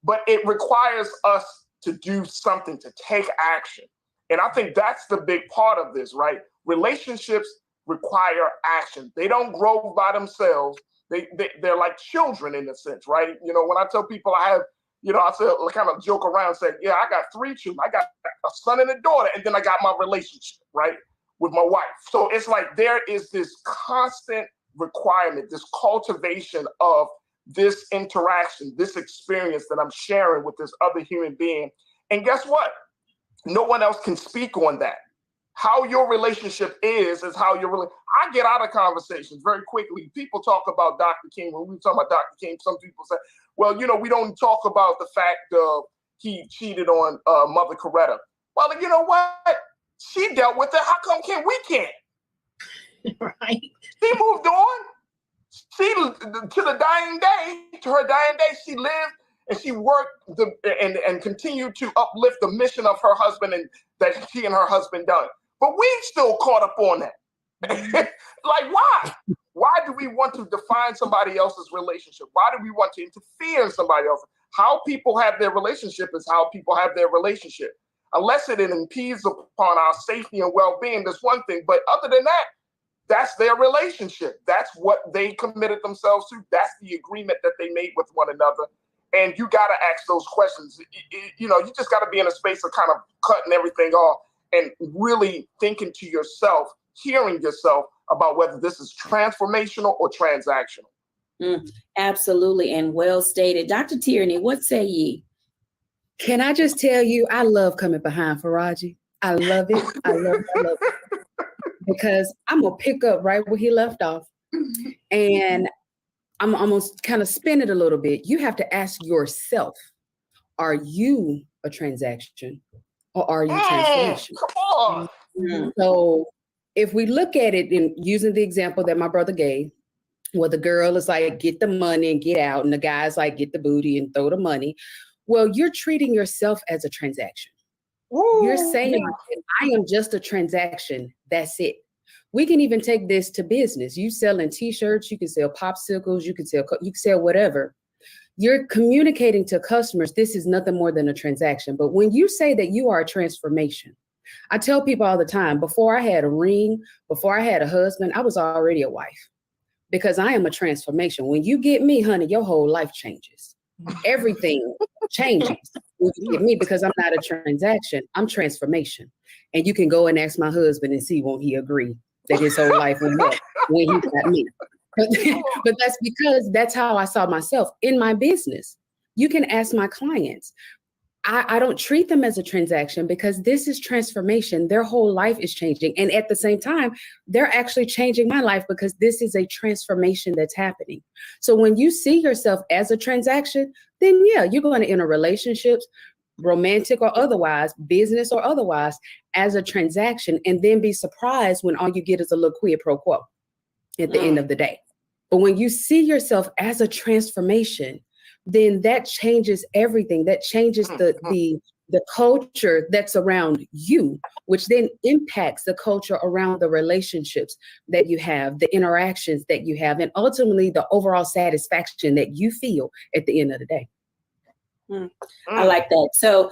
But it requires us to do something, to take action. And I think that's the big part of this, right? Relationships require action. They don't grow by themselves. They're like children in a sense, right? You know, when I tell people I have, you know, I say, kind of joke around, say, yeah, I got 3 children. I got a son and a daughter, and then I got my relationship, right, with my wife. So it's like there is this constant requirement, this cultivation of this interaction, this experience that I'm sharing with this other human being. And guess what? No one else can speak on that. How your relationship is how you're really. I get out of conversations very quickly. People talk about Dr. King. When we talk about Dr. King, some people say, well, you know, we don't talk about the fact of he cheated on Mother Coretta. Well, you know what? She dealt with it. How come we can't? Right. She moved on. She, to her dying day, she lived and she worked and continued to uplift the mission of her husband and that she and her husband done. But we still caught up on that. Like, why? Why do we want to define somebody else's relationship? Why do we want to interfere in somebody else? How people have their relationship is how people have their relationship. Unless it impedes upon our safety and well-being, that's one thing. But other than that, that's their relationship. That's what they committed themselves to. That's the agreement that they made with one another. And you got to ask those questions. You know, you just got to be in a space of kind of cutting everything off and really thinking to yourself, hearing yourself about whether this is transformational or transactional. Absolutely. And well stated. Dr. Tierney, what say ye? Can I just tell you, I love coming behind Faraji. I love it. I love it. Because I'm going to pick up right where he left off. And I'm almost kind of spin it a little bit. You have to ask yourself, are you a transaction or are you transformation? Come on. So if we look at it in using the example that my brother gave, where the girl is like, get the money and get out, and the guy's like, get the booty and throw the money. Well, you're treating yourself as a transaction. You're saying, I am just a transaction. That's it. We can even take this to business. You selling t-shirts, you can sell popsicles, you can sell whatever. You're communicating to customers, this is nothing more than a transaction. But when you say that you are a transformation, I tell people all the time, before I had a ring, before I had a husband, I was already a wife because I am a transformation. When you get me, honey, your whole life changes. Everything changes when you get me because I'm not a transaction, I'm transformation. And you can go and ask my husband and see, won't he agree that his whole life went up when he got me. But that's because that's how I saw myself in my business. You can ask my clients. I don't treat them as a transaction because this is transformation. Their whole life is changing. And at the same time, they're actually changing my life because this is a transformation that's happening. So when you see yourself as a transaction, then yeah, you're going to enter relationships, romantic or otherwise, business or otherwise, as a transaction, and then be surprised when all you get is a little quid pro quo at the end of the day. But when you see yourself as a transformation, then that changes everything. That changes the culture that's around you, which then impacts the culture around the relationships that you have, the interactions that you have, and ultimately the overall satisfaction that you feel at the end of the day. I like that. So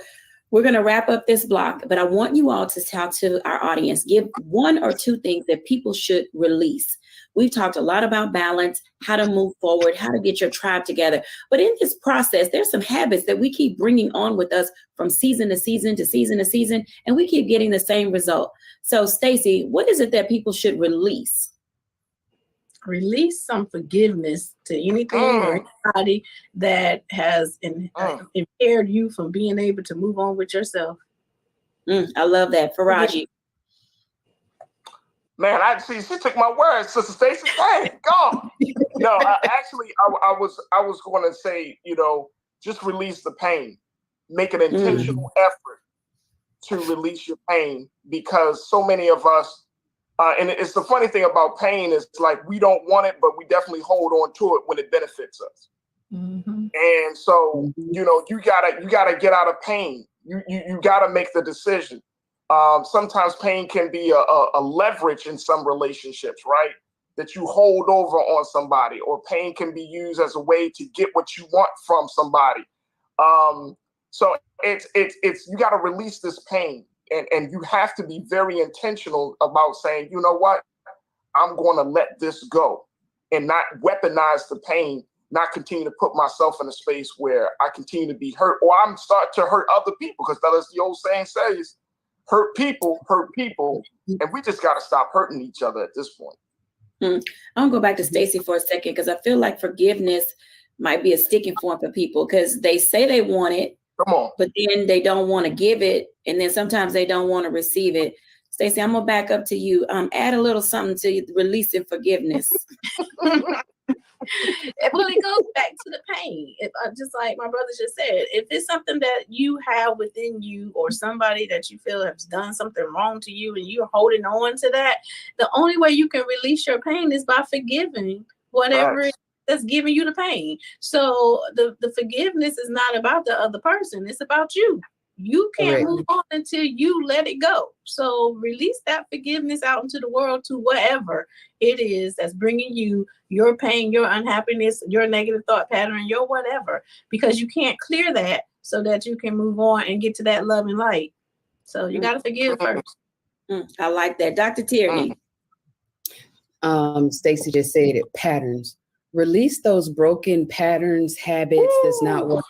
we're going to wrap up this block, but I want you all to talk to our audience. Give 1 or 2 things that people should release. We've talked a lot about balance, how to move forward, how to get your tribe together. But in this process, there's some habits that we keep bringing on with us from season to season to season to season, and we keep getting the same result. So, Stacey, what is it that people should release? Release some forgiveness to anything or anybody that has impaired you from being able to move on with yourself. I love that. Faraji. Man, she took my words, Sister Stacey. Hey, go. No, I was going to say, you know, just release the pain. Make an intentional effort to release your pain, because so many of us, and it's the funny thing about pain is like we don't want it, but we definitely hold on to it when it benefits us. And so, you know, you gotta get out of pain. You gotta make the decision. Sometimes pain can be a leverage in some relationships, right? That you hold over on somebody, or pain can be used as a way to get what you want from somebody. So it's you got to release this pain, and you have to be very intentional about saying, you know what, I'm going to let this go, and not weaponize the pain, not continue to put myself in a space where I continue to be hurt, or I'm starting to hurt other people, because as the old saying says, hurt people, and we just got to stop hurting each other at this point. I'm gonna go back to Stacey for a second, because I feel like forgiveness might be a sticking point for people, because they say they want it, but then they don't want to give it, and then sometimes they don't want to receive it. Stacey, I'm gonna back up to you. Add a little something to releasing forgiveness. Well, it goes back to the pain. Just like my brother just said, if it's something that you have within you, or somebody that you feel has done something wrong to you and you're holding on to that, the only way you can release your pain is by forgiving whatever that's giving you the pain. So the forgiveness is not about the other person. It's about you. You can't move on until you let it go. So release that forgiveness out into the world to whatever it is that's bringing you your pain, your unhappiness, your negative thought pattern, your whatever, because you can't clear that so that you can move on and get to that love and light. So you got to forgive first. I like that. Dr. Tierney. Stacey just said it, patterns. Release those broken patterns, habits that's not working.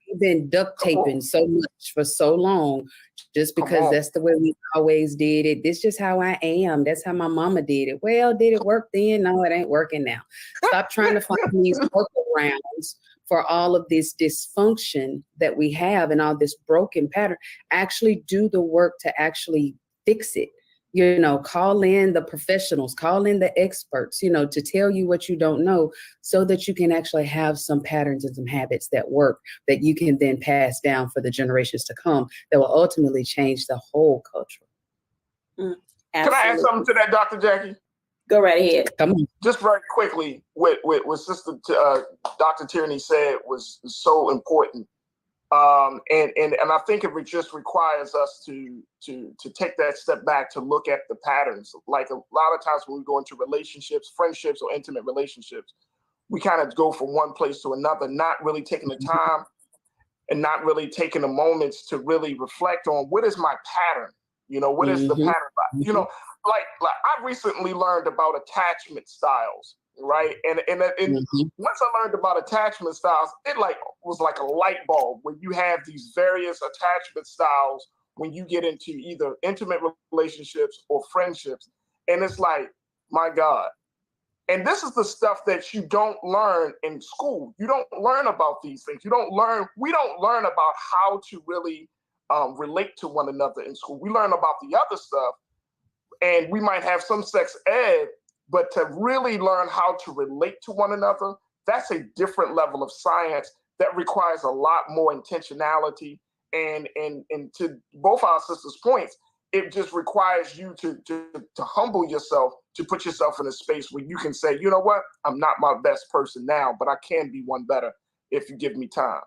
We've been duct taping so much for so long, just because that's the way we always did it. This is just how I am. That's how my mama did it. Well, did it work then? No, it ain't working now. Stop trying to find these workarounds for all of this dysfunction that we have and all this broken pattern. Actually do the work to actually fix it. You know, call in the professionals, call in the experts, you know, to tell you what you don't know, so that you can actually have some patterns and some habits that work, that you can then pass down for the generations to come, that will ultimately change the whole culture. Can I add something to that, Dr. Jacquie? Go right ahead. Come on. Just very quickly, what Sister Dr. Tierney said was so important. And I think it just requires us to take that step back to look at the patterns. Like a lot of times when we go into relationships, friendships, or intimate relationships, we kind of go from one place to another, not really taking the time and not really taking the moments to really reflect on, what is my pattern? You know, what is the pattern? You know, like I recently learned about attachment styles. Right. And once I learned about attachment styles, it was like a light bulb, when you have these various attachment styles when you get into either intimate relationships or friendships. And it's like, my God. And this is the stuff that you don't learn in school. You don't learn about these things. We don't learn about how to really relate to one another in school. We learn about the other stuff, and we might have some sex ed, but to really learn how to relate to one another, that's a different level of science that requires a lot more intentionality. And to both our sisters' points, it just requires you to humble yourself, to put yourself in a space where you can say, you know what, I'm not my best person now, but I can be one better if you give me time.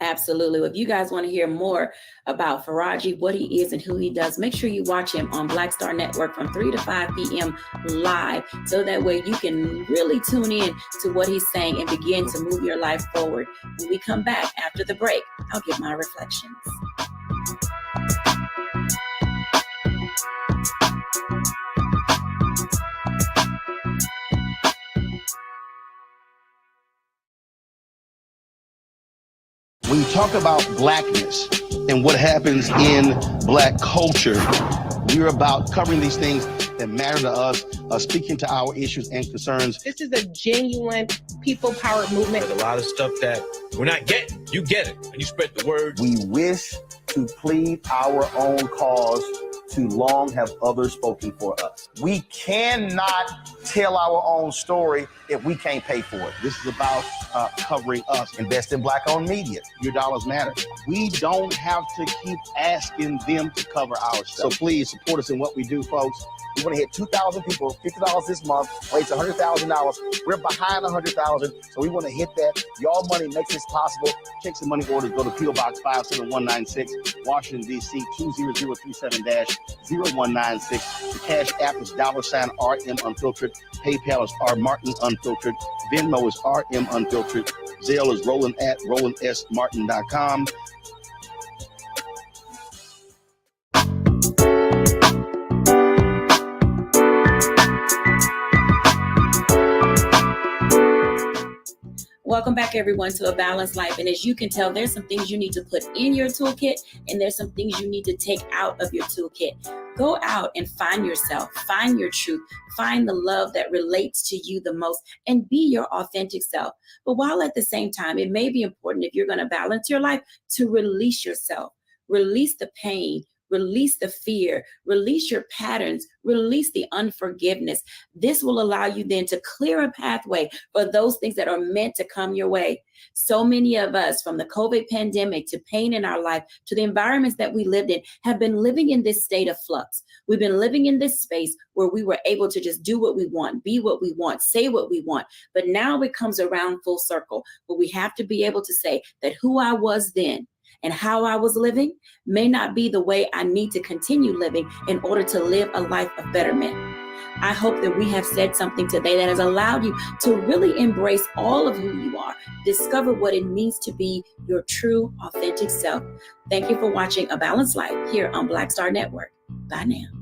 Absolutely. If you guys want to hear more about Faraji, what he is and who he does, make sure you watch him on Black Star Network from 3 to 5 p.m. live. So that way you can really tune in to what he's saying and begin to move your life forward. When we come back after the break, I'll give my reflections. When you talk about blackness and what happens in Black culture, we're about covering these things that matter to us, speaking to our issues and concerns. This is a genuine people-powered movement. There's a lot of stuff that we're not getting. You get it, and you spread the word. We wish to plead our own cause. Too long have others spoken for us. We cannot tell our own story if we can't pay for it. This is about covering us. Invest in Black-owned media. Your dollars matter. We don't have to keep asking them to cover our stuff. So please support us in what we do, folks. We want to hit 2,000 people, $50 this month, raise $100,000. We're behind 100,000, so we want to hit that. Your money makes this possible. Check some money orders. Go to P.O. Box 57196, Washington, D.C. 20037-0196. The Cash App is $RM Unfiltered. PayPal is R Martin Unfiltered. Venmo is RM Unfiltered. Zelle is roland@rolandsmartin.com. Welcome back, everyone, to A Balanced Life. And as you can tell, there's some things you need to put in your toolkit, and there's some things you need to take out of your toolkit. Go out and find yourself, find your truth, find the love that relates to you the most, and be your authentic self. But while at the same time, it may be important, if you're going to balance your life, to release yourself, release the pain, release the fear, release your patterns, release the unforgiveness. This will allow you then to clear a pathway for those things that are meant to come your way. So many of us, from the COVID pandemic to pain in our life, to the environments that we lived in, have been living in this state of flux. We've been living in this space where we were able to just do what we want, be what we want, say what we want. But now it comes around full circle, where we have to be able to say that who I was then and how I was living may not be the way I need to continue living in order to live a life of betterment. I hope that we have said something today that has allowed you to really embrace all of who you are, discover what it means to be your true, authentic self. Thank you for watching A Balanced Life here on Black Star Network. Bye now.